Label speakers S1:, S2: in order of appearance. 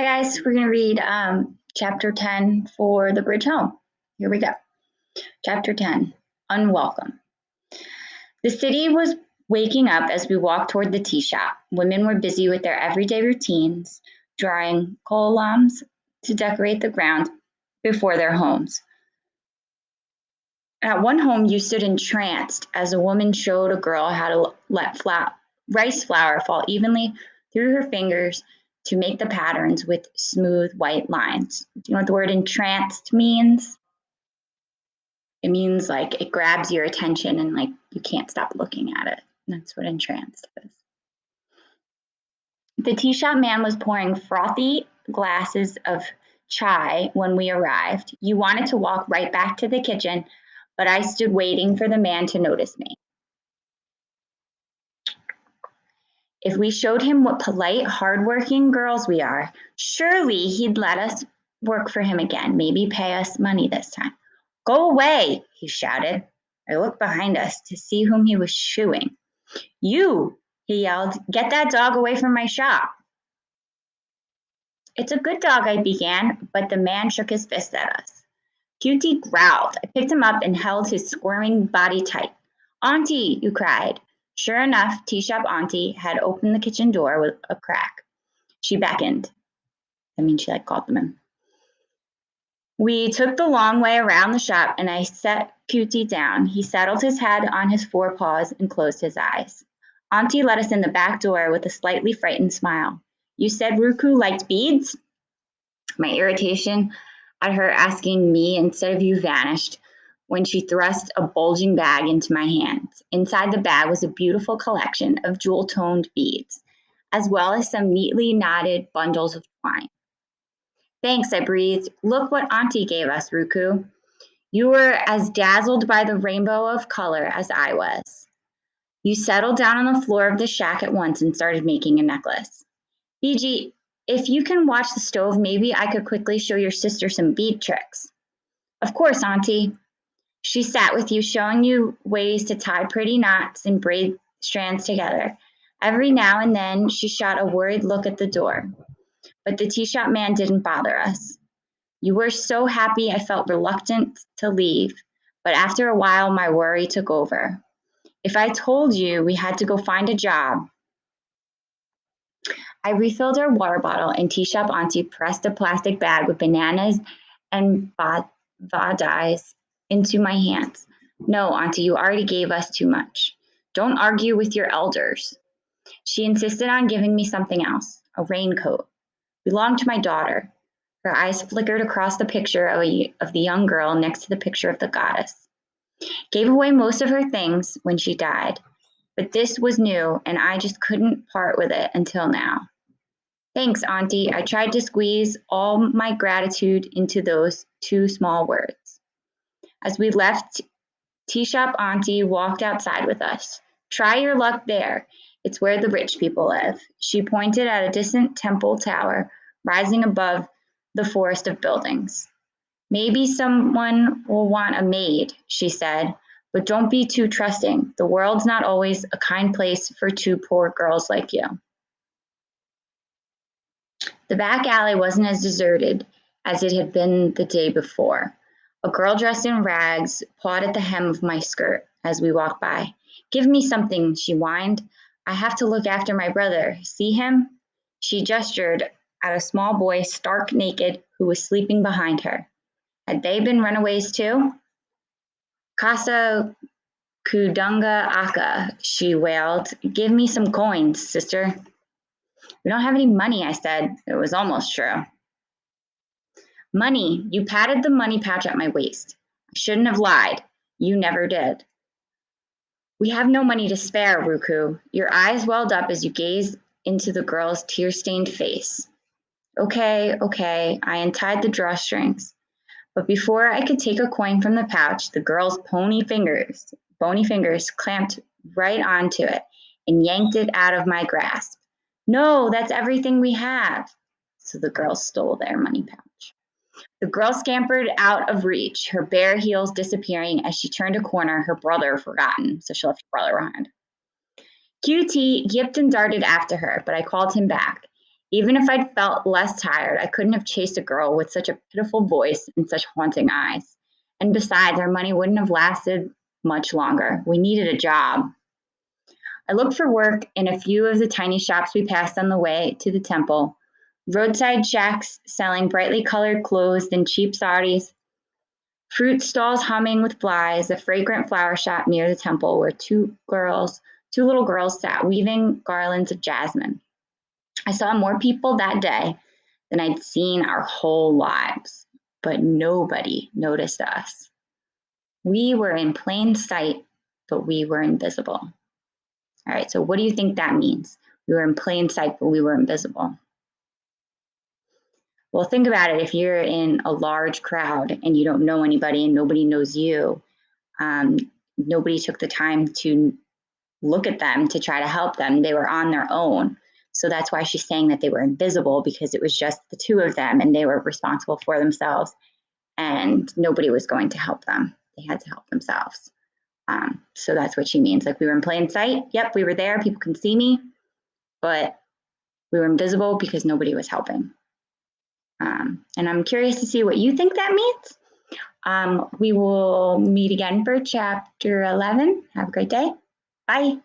S1: Hi guys, we're going to read chapter 10 for the bridge home. Here we go. Chapter 10, Unwelcome. The city was waking up as we walked toward the tea shop. Women were busy with their everyday routines, drawing columns to decorate the grounds before their homes. At one home, you stood entranced as a woman showed a girl how to let rice flour fall evenly through her fingers to make the patterns with smooth white lines. Do you know what the word entranced means? It means like it grabs your attention and like you can't stop looking at it. That's what entranced is. The tea shop man was pouring frothy glasses of chai when we arrived. You wanted to walk right back to the kitchen, but I stood waiting for the man to notice me. If we showed him what polite, hardworking girls we are, surely he'd let us work for him again, maybe pay us money this time. Go away, he shouted. I looked behind us to see whom he was shooing. You, he yelled, get that dog away from my shop. It's a good dog, I began, but the man shook his fist at us. Cutie growled. I picked him up and held his squirming body tight. Auntie, you cried. Sure enough, tea shop auntie had opened the kitchen door with a crack. She beckoned. She called them in. We took the long way around the shop and I set Cutie down. He settled his head on his forepaws and closed his eyes. Auntie let us in the back door with a slightly frightened smile. You said Ruku liked beads? My irritation at her asking me instead of you vanished when she thrust a bulging bag into my hands. Inside the bag was a beautiful collection of jewel-toned beads, as well as some neatly knotted bundles of twine. Thanks, I breathed. Look what Auntie gave us, Ruku. You were as dazzled by the rainbow of color as I was. You settled down on the floor of the shack at once and started making a necklace. Fiji, if you can watch the stove, maybe I could quickly show your sister some bead tricks. Of course, Auntie. She sat with you, showing you ways to tie pretty knots and braid strands together. Every now and then, she shot a worried look at the door. But the tea shop man didn't bother us. You were so happy I felt reluctant to leave, but after a while, my worry took over. If I told you we had to go find a job, I refilled our water bottle and tea shop auntie pressed a plastic bag with bananas and vadais into my hands. No, auntie, you already gave us too much. Don't argue with your elders. She insisted on giving me something else, a raincoat. Belonged to my daughter. Her eyes flickered across the picture of the young girl next to the picture of the goddess. Gave away most of her things when she died, but this was new and I just couldn't part with it until now. Thanks, Auntie. I tried to squeeze all my gratitude into those two small words. As we left, Tea Shop Auntie walked outside with us. Try your luck there. It's where the rich people live. She pointed at a distant temple tower rising above the forest of buildings. Maybe someone will want a maid, she said, but don't be too trusting. The world's not always a kind place for two poor girls like you. The back alley wasn't as deserted as it had been the day before. A girl dressed in rags pawed at the hem of my skirt as we walked by. Give me something, she whined. I have to look after my brother. See him? She gestured at a small boy stark naked who was sleeping behind her. Had they been runaways too? Casa Kudunga Aka, she wailed. Give me some coins, sister. We don't have any money, I said. It was almost true. Money. You patted the money pouch at my waist. I shouldn't have lied. You never did. We have no money to spare, Ruku. Your eyes welled up as you gazed into the girl's tear-stained face. Okay. I untied the drawstrings. But before I could take a coin from the pouch, the girl's bony fingers clamped right onto it and yanked it out of my grasp. No, that's everything we have. So the girl stole their money pouch. The girl scampered out of reach, her bare heels disappearing as she turned a corner, her brother forgotten, so she left her brother behind. QT yipped and darted after her, but I called him back. Even if I'd felt less tired, I couldn't have chased a girl with such a pitiful voice and such haunting eyes. And besides, our money wouldn't have lasted much longer. We needed a job. I looked for work in a few of the tiny shops we passed on the way to the temple. Roadside shacks selling brightly colored clothes and cheap saris, fruit stalls humming with flies, a fragrant flower shop near the temple where two little girls sat weaving garlands of jasmine. I saw more people that day than I'd seen our whole lives, but nobody noticed us. We were in plain sight, but we were invisible. All right, so what do you think that means? We were in plain sight, but we were invisible. Well, think about it. If you're in a large crowd and you don't know anybody and nobody knows you, um, nobody took the time to look at them to try to help them. They were on their own. So that's why she's saying that they were invisible, because it was just the two of them and they were responsible for themselves and nobody was going to help them. They had to help themselves. So that's what she means. Like, we were in plain sight. Yep, we were there. People can see me, but we were invisible because nobody was helping. And I'm curious to see what you think that means. We will meet again for chapter 11. Have a great day. Bye.